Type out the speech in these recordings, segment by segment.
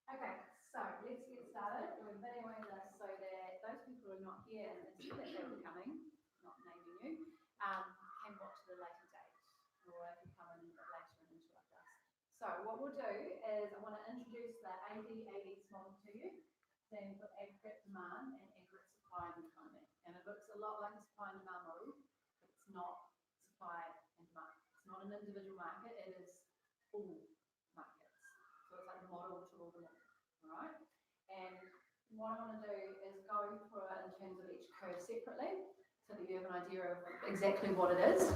Okay, so let's get started. We're videoing this so that those people who are not here and see that they were coming, not naming you, can watch the later date, or if you come in a bit later and interrupt us. So what we'll do is I want to introduce the AD/ADS model to you, standing for aggregate demand and aggregate supply and economy. And it looks a lot like a supply and demand model, but it's not supply and demand. It's not an individual market, it is all markets. So it's like a model to all the markets. Right, and what I want to do is go through it in terms of each curve separately so that you have an idea of exactly what it is,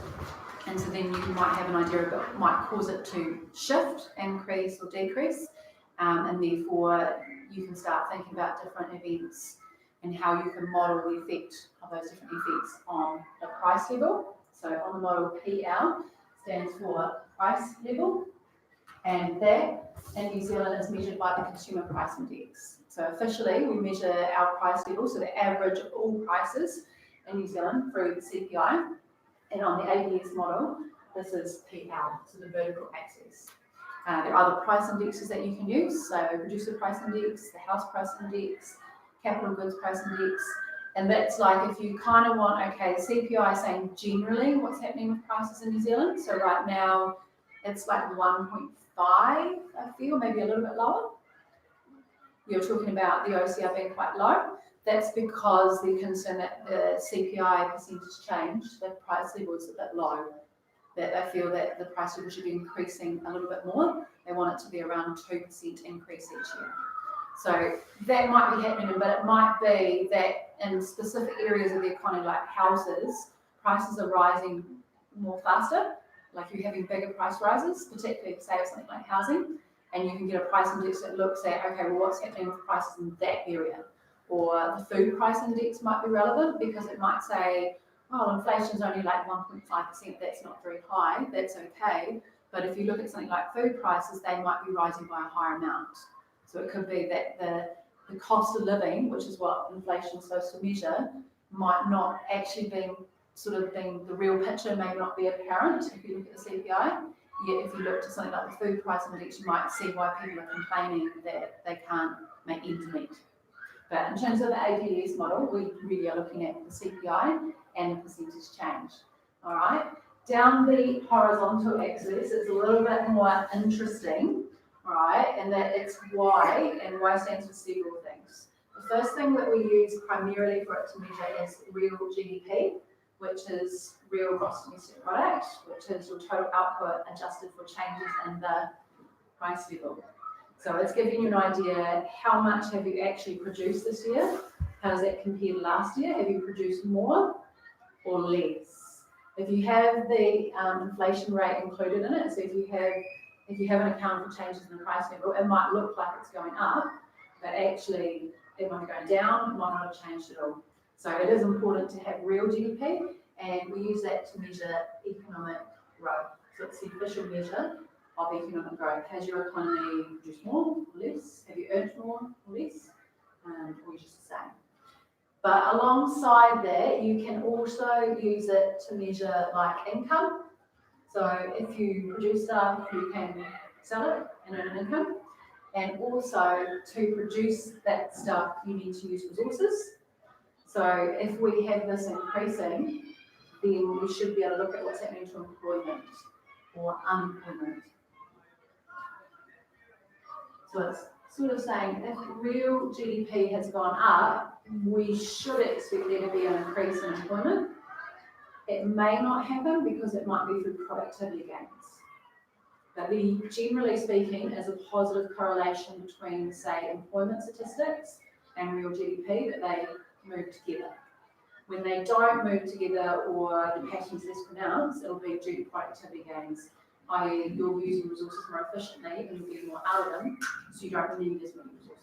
and so then you might have an idea of what might cause it to shift, increase or decrease, and therefore you can start thinking about different events and how you can model the effect of those different effects on the price level. So on the model, PL stands for price level, and that in New Zealand is measured by the Consumer Price Index. So officially we measure our price level, so the average of all prices in New Zealand through the CPI, and on the ADS model this is PL, so the vertical axis. There are other price indexes that you can use, so producer price index, the house price index, capital goods price index, and that's like if you kind of want, okay, the CPI is saying generally what's happening with prices in New Zealand. So right now it's like 1.5, I feel, maybe a little bit lower. You're talking about the OCR being quite low. That's because they're concerned that the CPI percentage change, the price level is a bit low. That they feel that the price level should be increasing a little bit more. They want it to be around 2% increase each year. So that might be happening, but it might be that in specific areas of the economy, like houses, prices are rising more faster. Like you're having bigger price rises, particularly say of something like housing, and you can get a price index that looks at, okay, well, what's happening with prices in that area? Or the food price index might be relevant because it might say, oh, inflation's only like 1.5%, that's not very high, that's okay. But if you look at something like food prices, they might be rising by a higher amount. So it could be that the cost of living, which is what inflation is supposed to measure, might not actually be the real picture, may not be apparent if you look at the CPI. Yet if you look to something like the food price index, you might see why people are complaining that they can't make ends meet. But in terms of the ADS model, we really are looking at the CPI and the percentage change. All right. Down the horizontal axis, it's a little bit more interesting, all right, and that it's Y, and Y stands for several things. The first thing that we use primarily for it to measure is real GDP, which is real gross domestic product, which is your total output adjusted for changes in the price level. So it's giving you an idea, how much have you actually produced this year? How does that compare to last year? Have you produced more or less? If you have the inflation rate included in it, so if you have an account for changes in the price level, it might look like it's going up, but actually it might be going down, it might not have changed at all. So it is important to have real GDP, and we use that to measure economic growth. So it's the official measure of economic growth. Has your economy produced more or less? Have you earned more or less? Or just the same? But alongside that, you can also use it to measure like income. So if you produce stuff, you can sell it and earn an income. And also to produce that stuff, you need to use resources. So if we have this increasing, then we should be able to look at what's happening to employment or unemployment. So it's sort of saying if real GDP has gone up, we should expect there to be an increase in employment. It may not happen because it might be through productivity gains. But generally speaking, is a positive correlation between, say, employment statistics and real GDP, that they move together. When they don't move together or the pattern's less pronounced, it'll be due to productivity gains, i.e. you're using resources more efficiently and you're getting more out of them, so you don't need as many resources.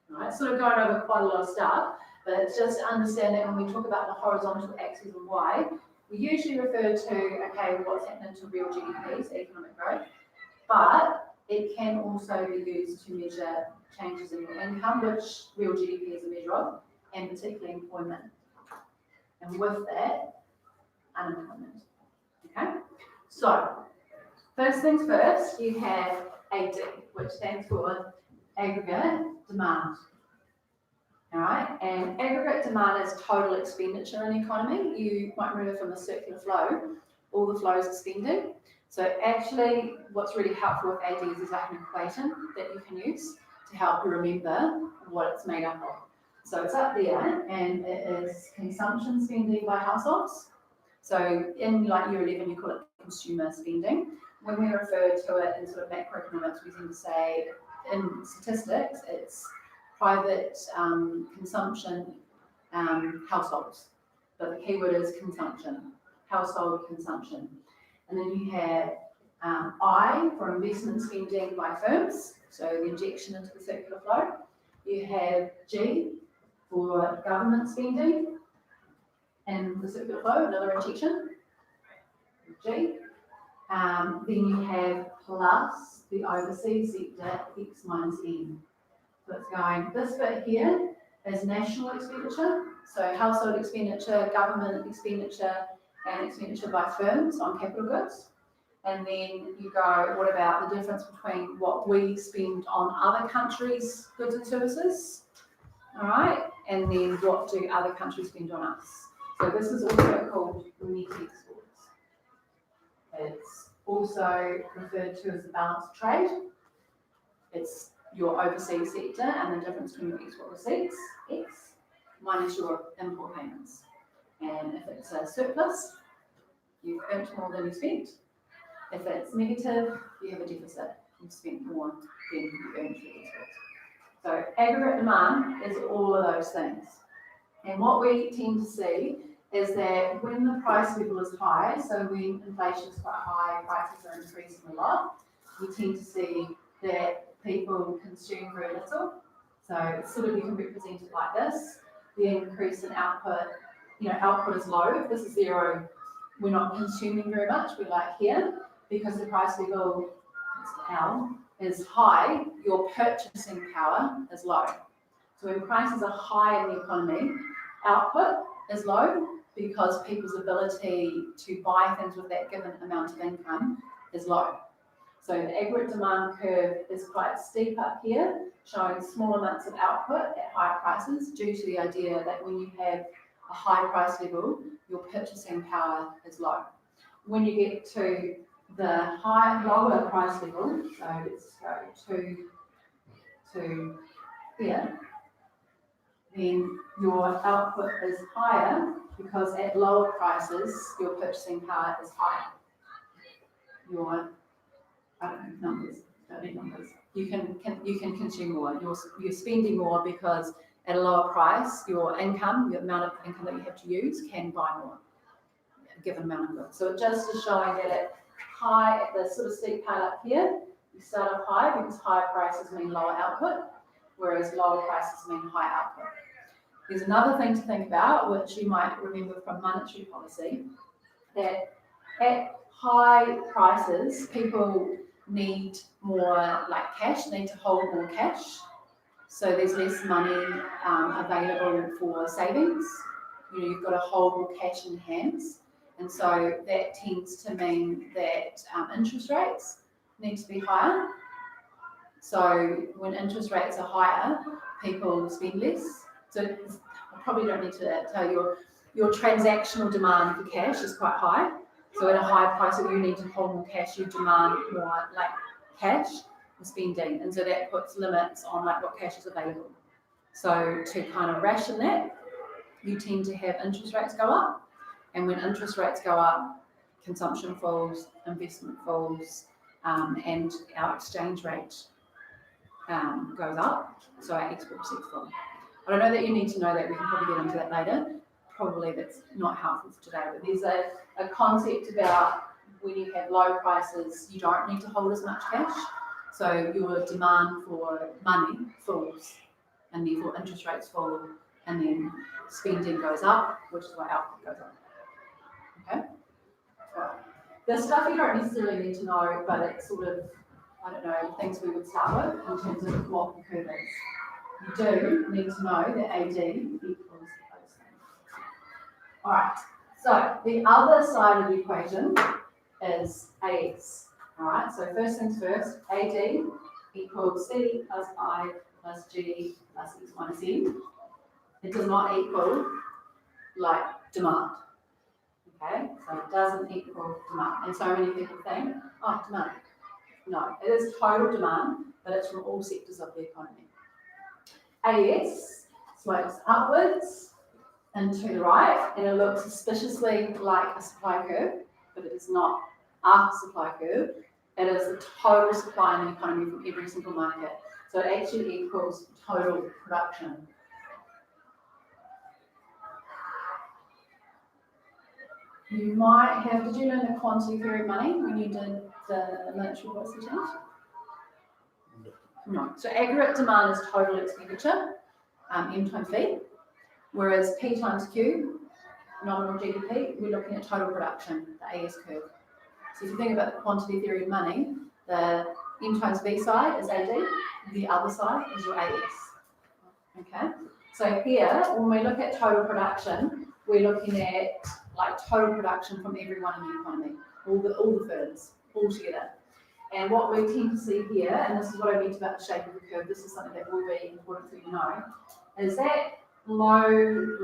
Right? Sort of going over quite a lot of stuff, but it's just to understand that when we talk about the horizontal axis of Y, we usually refer to, okay, what's happening to real GDP, so economic growth, but it can also be used to measure changes in your income, which real GDP is a measure of, and particularly employment. And with that, unemployment. Okay? So, first things first, you have AD, which stands for aggregate demand. All right, and aggregate demand is total expenditure in the economy. You might remember from the circular flow, all the flows are spending. So actually, what's really helpful with ADs is like an equation that you can use to help you remember what it's made up of. So it's up there, and it is consumption spending by households. So in like year 11, you call it consumer spending. When we refer to it in sort of macroeconomics, we tend to say in statistics, it's private consumption households. But the key word is consumption, household consumption. And then you have I for investment spending by firms, so the injection into the circular flow. You have G for government spending and the circular flow, another injection, G. Then you have plus the overseas sector, X minus N. So it's going, this bit here is national expenditure, so household expenditure, government expenditure, and expenditure by firms on capital goods. And then you go, what about the difference between what we spend on other countries' goods and services? All right, and then what do other countries spend on us? So this is also called net exports. It's also referred to as the balanced trade. It's your overseas sector and the difference between your export receipts, X, minus your import payments. And if it's a surplus, you've earned more than you spent. If it's negative, you have a deficit. You've spent more than you earned for exports. So aggregate demand is all of those things. And what we tend to see is that when the price level is high, so when inflation is quite high, prices are increasing a lot, we tend to see that people consume very little. So sort of you can represent it like this. The increase in output, output is low. If this is zero, we're not consuming very much. We're like here, because the price level, L, is high, your purchasing power is low. So when prices are high in the economy, output is low because people's ability to buy things with that given amount of income is low. So the aggregate demand curve is quite steep up here, showing small amounts of output at higher prices due to the idea that when you have a high price level, your purchasing power is low. When you get to the lower price level, so let's go to here, then your output is higher because at lower prices, your purchasing power is higher. Don't need numbers. You can consume more. You're spending more because at a lower price, your income, the amount of income that you have to use, can buy more, a given amount of goods. So it just is showing that at high, at the sort of steep part up here, you start off high because higher prices mean lower output, whereas lower prices mean high output. There's another thing to think about, which you might remember from monetary policy, that at high prices, people need more cash, need to hold more cash. So there's less money available for savings. You've got to hold more cash in hands. And so that tends to mean that interest rates need to be higher. So when interest rates are higher, people spend less. So I probably don't need to tell you, your transactional demand for cash is quite high. So at a higher price, if you need to hold more cash, you demand more cash for spending. And so that puts limits on what cash is available. So to kind of ration that, you tend to have interest rates go up. And when interest rates go up, consumption falls, investment falls, and our exchange rate goes up. So our export receipts fall. I don't know that you need to know that. We can probably get into that later. Probably that's not helpful for today, but there's a concept about when you have low prices, you don't need to hold as much cash. So your demand for money falls, and therefore interest rates fall, and then spending goes up, which is why output goes up. Okay? Well, the stuff you don't necessarily need to know, but it's sort of, things we would start with in terms of what the curve is. You do need to know that AD equals those things. All right, so the other side of the equation is AX. All right, so first things first, AD equals C plus I plus G plus X minus Z. It does not equal like demand. Okay, so it doesn't equal demand. And so many people think, oh, demand. No, it is total demand, but it's from all sectors of the economy. AS slopes upwards and to the right, and it looks suspiciously like a supply curve, but it is not a supply curve. It is the total supply in the economy from every single market. So it actually equals total production. You might have, did you learn the quantity theory of money when you did the military voice change? No. So aggregate demand is total expenditure, M times V, whereas P times Q, nominal GDP, we're looking at total production, the AS curve. So if you think about the quantity theory of money, the M times V side is AD, the other side is your AS. Okay? So here, when we look at total production, we're looking at like total production from everyone in the economy, all the firms, all together. And what we tend to see here, and this is what I meant about the shape of the curve, this is something that will be important for you to know, is that low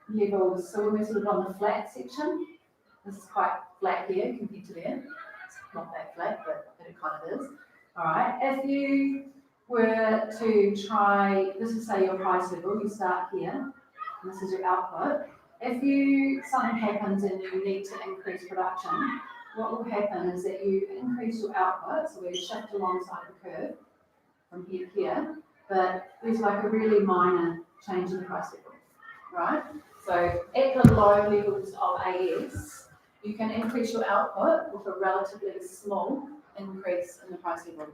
levels, so when we're sort of on the flat section, this is quite flat here compared to there. It's not that flat, but it kind of is. All right, if you were to try, this is say your price level, you start here, and this is your output. If something happens and you need to increase production, what will happen is that you increase your output, so we shift alongside the curve from here to here, but there's like a really minor change in the price level, right? So at the low levels of AS, you can increase your output with a relatively small increase in the price level.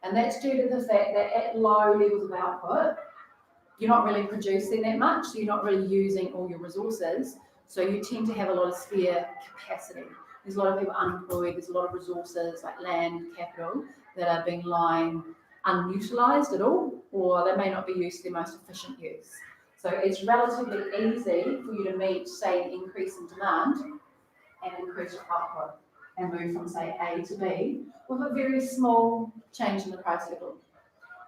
And that's due to the fact that at low levels of output, you're not really producing that much, so you're not really using all your resources, so you tend to have a lot of spare capacity. There's a lot of people unemployed, there's a lot of resources like land, capital, that are being lying unutilised at all, or they may not be used to their most efficient use. So it's relatively easy for you to meet, say, an increase in demand and increase your output and move from, say, A to B with a very small change in the price level.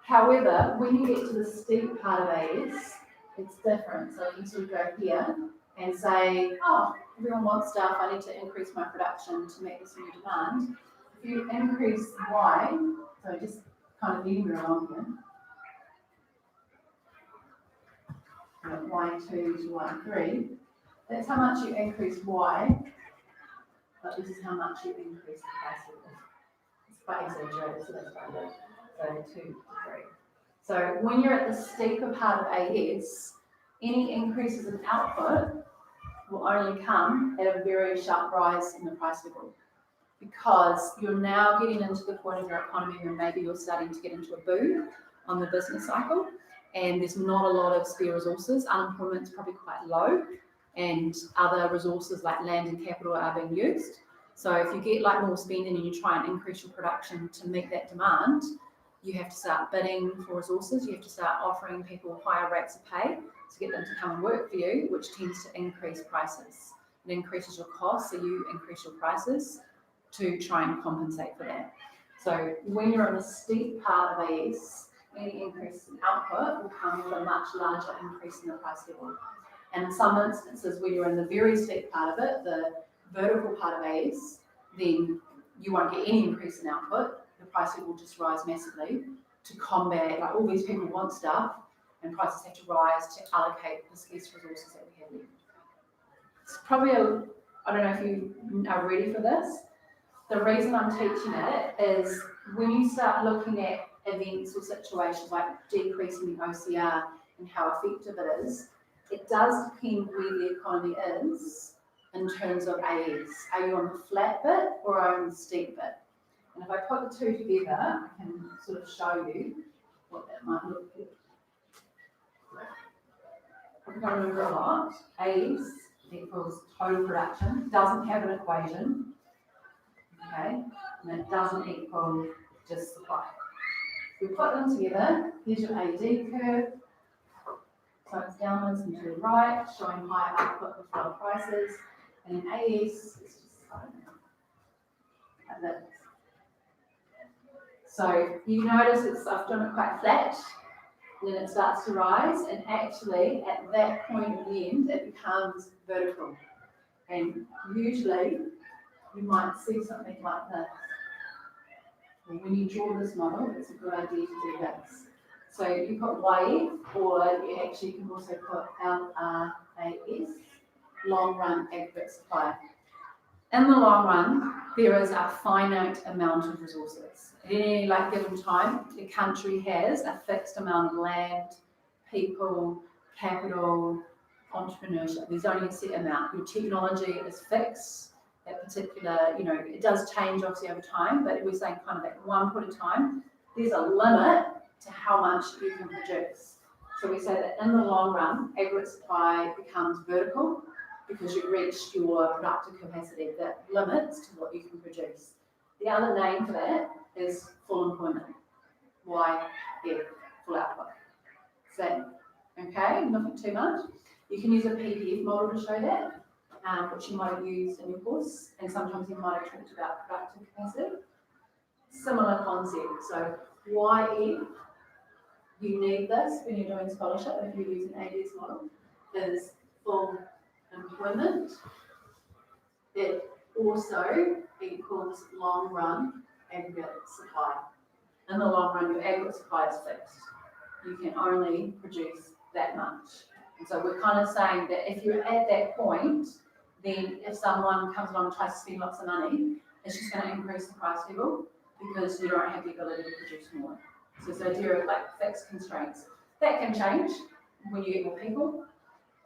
However, when you get to the steep part of AS, it's different. So you can sort of go here and say, oh, everyone wants stuff, I need to increase my production to meet this new demand. If you increase Y, so just kind of anywhere along here, Y2 to Y3, that's how much you increase Y, but this is how much you increase the price level. It's quite exaggerated, so that's quite good. So 2 to 3. So when you're at the steeper part of AS, any increases in output will only come at a very sharp rise in the price level, because you're now getting into the point of your economy where maybe you're starting to get into a boom on the business cycle, and there's not a lot of spare resources. Unemployment's probably quite low, and other resources like land and capital are being used. So if you get like more spending and you try and increase your production to meet that demand, you have to start bidding for resources, you have to start offering people higher rates of pay to get them to come and work for you, which tends to increase prices. It increases your costs, so you increase your prices to try and compensate for that. So when you're on the steep part of AS, any increase in output will come with a much larger increase in the price level. And in some instances, when you're in the very steep part of it, the vertical part of AS, then you won't get any increase in output. The price will just rise massively to combat, like all these people want stuff, and prices have to rise to allocate the scarce resources that we have left. It's probably I don't know if you are ready for this. The reason I'm teaching it is when you start looking at events or situations like decreasing the OCR and how effective it is, it does depend where the economy is in terms of AS. Are you on the flat bit or are you on the steep bit? And if I put the two together, I can sort of show you what that might look like. If you don't remember a lot, AS equals total production, doesn't have an equation, okay, and it doesn't equal just supply. We put them together, here's your AD curve, so it's downwards and to the right, showing higher output with lower prices, and in AS, it's just, I don't know, like this. So you notice it's often quite flat, then it starts to rise, and actually at that point at the end, it becomes vertical. And usually you might see something like this. And when you draw this model, it's a good idea to do this. So you put wave, or you actually can also put LRAS, long run aggregate supply. In the long run, there is a finite amount of resources. At any given time, the country has a fixed amount of land, people, capital, entrepreneurship. There's only a set amount. Your technology is fixed. That particular, it does change obviously over time, but we're saying kind of at one point in time, there's a limit to how much you can produce. So we say that in the long run, aggregate supply becomes vertical because you've reached your productive capacity that limits to what you can produce. The other name for that is full employment. YF, full output. Same. Okay, nothing too much. You can use a PDF model to show that, which you might have used in your course, and sometimes you might have talked about productive capacity. Similar concept. So YF, you need this when you're doing scholarship, if you're using ADS model, is full employment. It also equals long run aggregate supply. In the long run, your aggregate supply is fixed. You can only produce that much. And so we're kind of saying that if you're at that point, then if someone comes along and tries to spend lots of money, it's just going to increase the price level because you don't have the ability to produce more. So it's the idea of fixed constraints. That can change when you get more people,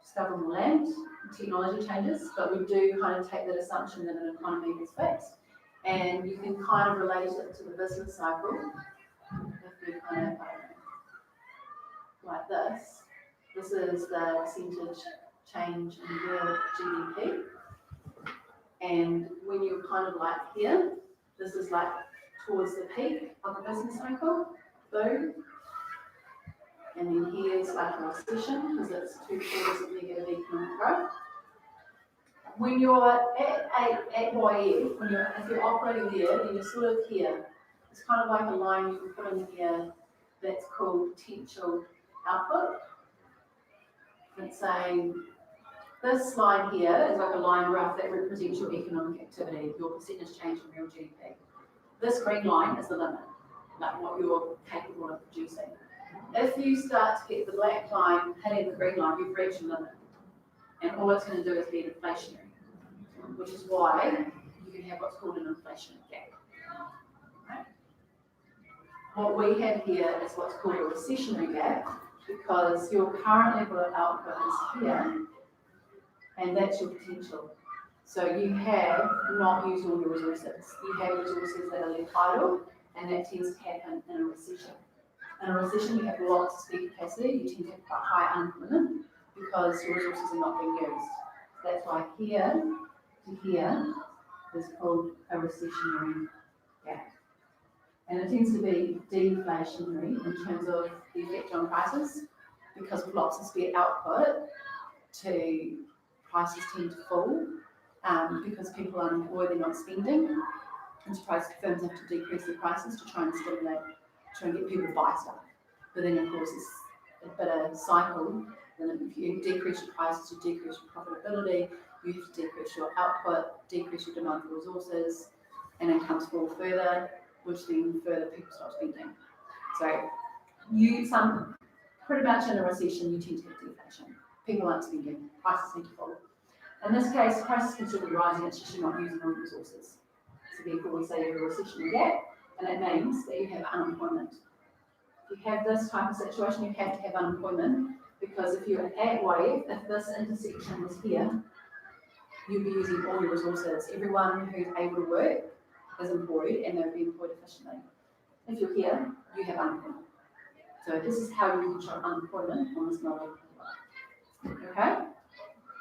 discover more land, technology changes, but we do kind of take that assumption that an economy is fixed. And you can kind of relate it to the business cycle. If we kind of like this. This is the percentage change in real GDP. And when you're kind of here, this is towards the peak of the business cycle. Boom. And then here's a recession because it's 2/4 of negative economic growth. When you're at YF, if you're operating there, then you're sort of here. It's kind of like a line you can put in here that's called potential output. It's saying this line here is like a line graph that represents your economic activity, your percentage change in real GDP. This green line is the limit, what you're capable of producing. If you start to get the black line hitting the green line, you've reached your limit. And all it's going to do is be inflationary, which is why you can have what's called an inflation gap. Right? What we have here is what's called a recessionary gap, because your current level of output is here, and that's your potential. So you have not used all your resources. You have resources that are left idle, and that tends to happen in a recession. In a recession, you have lots of spare capacity, you tend to have quite high unemployment because your resources are not being used. That's why here to here is called a recessionary gap. And it tends to be deflationary in terms of the effect on prices, because with lots of spare output, prices tend to fall because people are unemployed, they're not spending. Enterprise firms have to decrease their prices to try and stimulate, try and get people to buy stuff. But then, of course, it's a bit of a cycle. Then if you decrease your prices, you decrease your profitability, you have to decrease your output, decrease your demand for resources, and incomes fall further, which then further people stop spending. So pretty much in a recession, you tend to have deflation. People aren't spending, prices tend to fall. In this case, prices can still be rising, it's just you're not using all your resources. So therefore we say you have a recessionary gap, and it means that you have unemployment. If you have this type of situation, you have to have unemployment, because if you're at wave, if this intersection was here, you'd be using all your resources. Everyone who's able to work is employed, and they'll be employed efficiently. If you're here, you have unemployment. So this is how you can show unemployment on this model. Okay?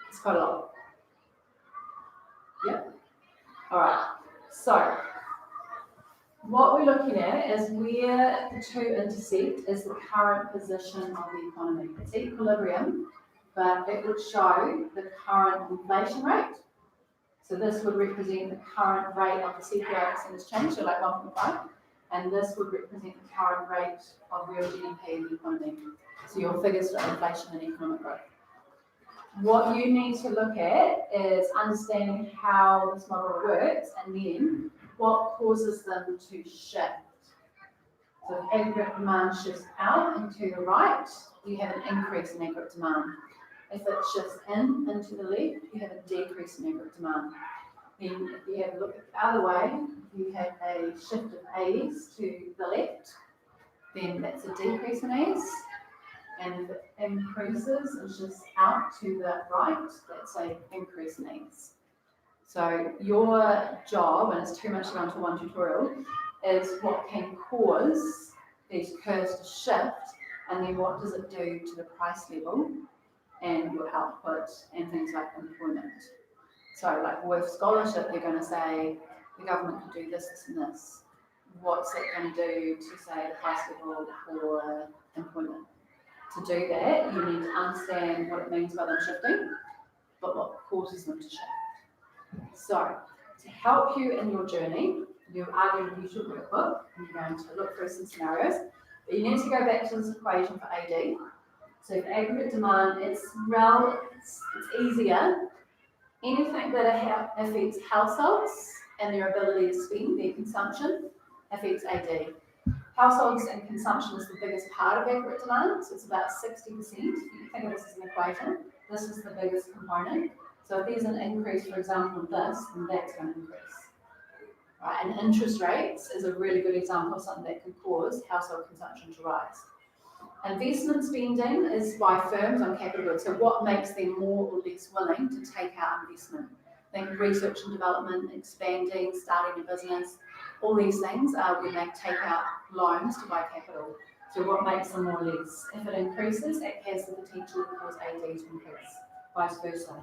It's quite a lot. Yep. All right. So what we're looking at is where the two intersect is the current position of the economy. It's equilibrium, but it would show the current inflation rate. So this would represent the current rate of the CPI percentage change, so 1.5. and this would represent the current rate of real GDP in the economy. So your figures for inflation and economic growth. What you need to look at is understanding how this model works and then what causes them to shift. So if aggregate demand shifts out and to the right, you have an increase in aggregate demand. If it shifts in and to the left, you have a decrease in aggregate demand. Then if you have a look at the other way, if you have a shift of A's to the left, then that's a decrease in A's. And if it increases and shifts out to the right, that's an increase in A's. So your job, and it's too much to go into one tutorial, is what can cause these curves to shift, and then what does it do to the price level and your output and things like employment. So like with scholarship, they're going to say the government could do this, this and this. What's it going to do to say the price level or employment? To do that, you need to understand what it means by them shifting, but what causes them to shift. So to help you in your journey, you are going to use your workbook and you're going to look through some scenarios, but you need to go back to this equation for AD. So for aggregate demand, it's easier. Anything that affects households and their ability to spend, their consumption, affects AD. Households and consumption is the biggest part of aggregate demand, so it's about 60%. If you think of this as an equation, this is the biggest component. So if there's an increase, for example, in this, then that's going to increase. Right? And interest rates is a really good example of something that can cause household consumption to rise. Investment spending is by firms on capital goods. So what makes them more or less willing to take out investment? Think research and development, expanding, starting a business. All these things are when they take out loans to buy capital. So what makes them more or less? If it increases, it has the potential to cause AD to increase, vice versa.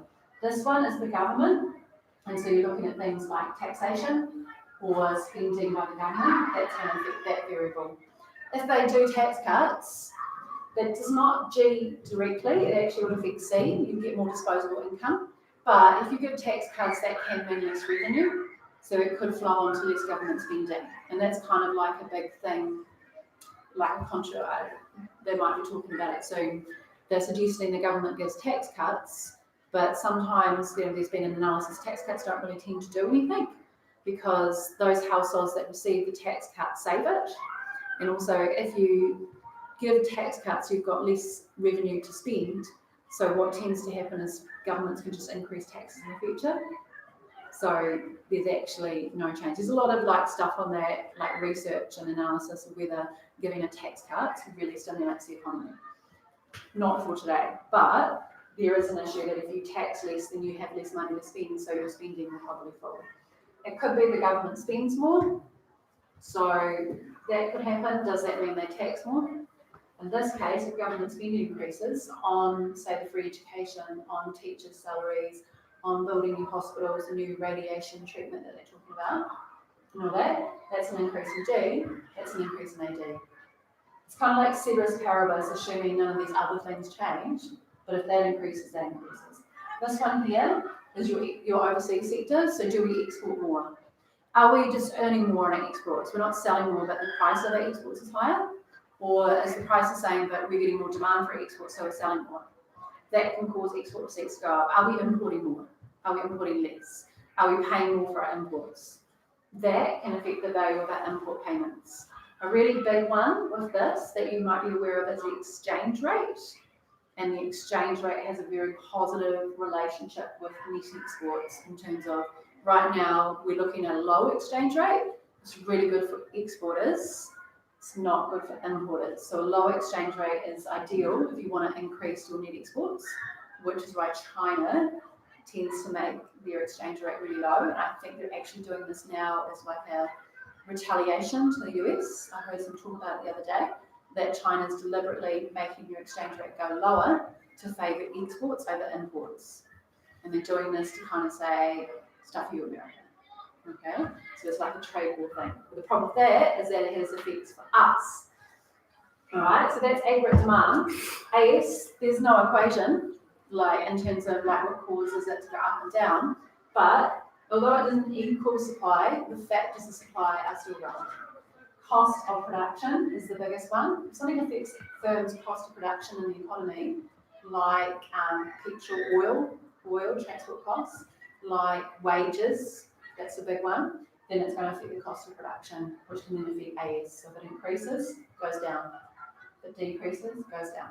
This one is the government, and so you're looking at things like taxation or spending by the government. That's going to affect that variable. If they do tax cuts, that does not G directly, it actually would affect C. You get more disposable income. But if you give tax cuts, that can mean less revenue. So it could flow on to less government spending. And that's kind of like a big thing, like a contra, they might be talking about it soon. They're suggesting the government gives tax cuts, but sometimes there's been an analysis, tax cuts don't really tend to do anything because those households that receive the tax cut save it. And also if you give tax cuts, you've got less revenue to spend. So what tends to happen is governments can just increase taxes in the future. So there's actually no change. There's a lot of like stuff on that, like research and analysis of whether giving a tax cut really stimulates the economy. Not for today, but there is an issue that if you tax less, then you have less money to spend, so your spending will probably fall. It could be the government spends more, so that could happen. Does that mean they tax more? In this case, if government spending increases on, say, the free education, on teachers' salaries, on building new hospitals, a new radiation treatment that they're talking about, and all that, that's an increase in G, that's an increase in AD. It's kind of like ceteris paribus, assuming none of these other things change, but if that increases, that increases. This one here is your overseas sector, so do we export more? Are we just earning more on our exports? We're not selling more, but the price of our exports is higher? Or is the price the same, but we're getting more demand for exports, so we're selling more? That can cause export receipts to go up. Are we importing more? Are we importing less? Are we paying more for our imports? That can affect the value of our import payments. A really big one with this that you might be aware of is the exchange rate. And the exchange rate has a very positive relationship with net exports in terms of right now we're looking at a low exchange rate. It's really good for exporters. It's not good for importers. So a low exchange rate is ideal if you want to increase your net exports, which is why China tends to make their exchange rate really low. And I think they're actually doing this now as like a retaliation to the US. I heard some talk about it the other day, that China's deliberately making your exchange rate go lower to favour exports over imports. And they're doing this to kind of say, stuff you, America. Okay, so it's like a trade war thing. But the problem with that is that it has effects for us. All right, so that's aggregate demand. AS, there's no equation, like in terms of like what causes it to go up and down. But although it doesn't equal supply, the factors of supply are still relevant. Cost of production is the biggest one. If something affects firms' cost of production in the economy, like petrol, oil, transport costs, like wages, that's a big one, then it's going to affect the cost of production, which can then affect AS. So if it increases, goes down. If it decreases, goes down.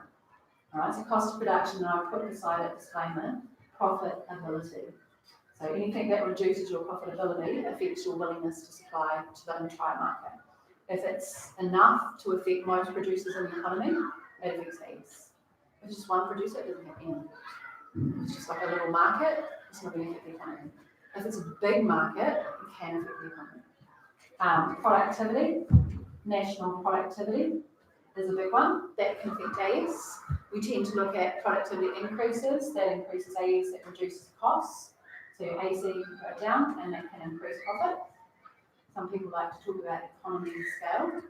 All right, so cost of production, and I'll put beside it disclaimer, profitability. So anything that reduces your profitability affects your willingness to supply to the entire market. If it's enough to affect most producers in the economy, it affects AS. If it's just one producer, it doesn't have any. If it's just like a little market, it's not going to affect the economy. If it's a big market, it can affect the economy. Productivity, national productivity is a big one. That can affect AS. We tend to look at productivity increases, that increases AS, that reduces costs. So AC can go down and that can increase profit. Some people like to talk about economy of scale.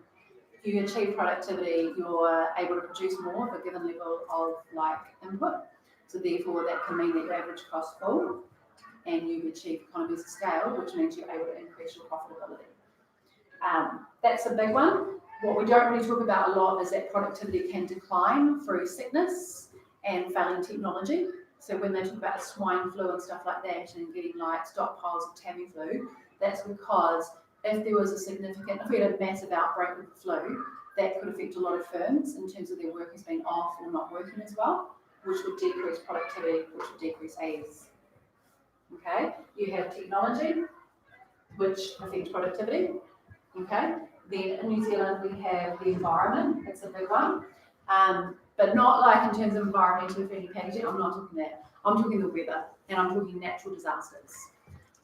If you achieve productivity, you're able to produce more of a given level of input. So therefore that can mean that your average costs fall and you achieve economies of scale, which means you're able to increase your profitability. That's a big one. What we don't really talk about a lot is that productivity can decline through sickness and failing technology. So when they talk about swine flu and stuff like that and getting stockpiles of Tamiflu, that's because if there was if we had a massive outbreak of the flu, that could affect a lot of firms in terms of their workers being off or not working as well, which would decrease productivity, which would decrease AS. Okay, you have technology, which affects productivity. Okay, then in New Zealand we have the environment, that's a big one, but not in terms of environmental friendly packaging. I'm not talking that. I'm talking the weather, and I'm talking natural disasters.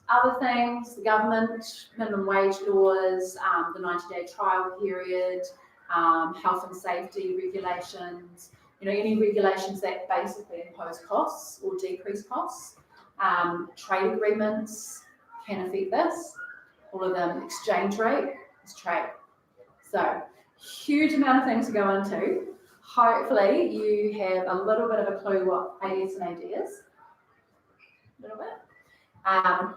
Other things, the government, minimum wage laws, the 90-day trial period, health and safety regulations, any regulations that basically impose costs or decrease costs. Trade agreements can affect this. All of them, exchange rate is trade. So, huge amount of things to go into. Hopefully you have a little bit of a clue what AS and AD is. A little bit.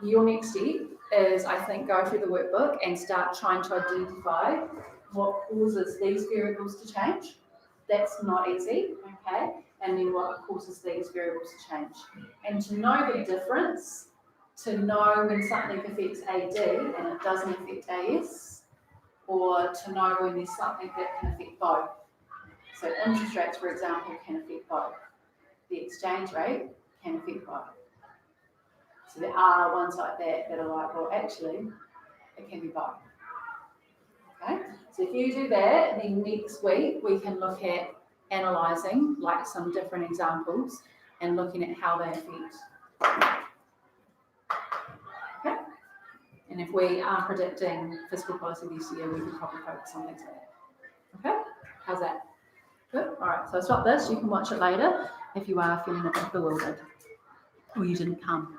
Your next step is, I think, go through the workbook and start trying to identify what causes these variables to change. That's not easy, okay? And then what causes these variables to change. And to know the difference, to know when something affects AD and it doesn't affect AS, or to know when there's something that can affect both. So interest rates, for example, can affect both. The exchange rate can affect both. So there are ones like that are well, actually, it can be both. Okay, so if you do that, then next week we can look at analysing some different examples and looking at how they affect. Okay, and if we are predicting fiscal policy this year, we can probably focus on things like that. Okay, how's that? Good. All right, so I'll stop this. You can watch it later if you are feeling a bit bewildered or you didn't come.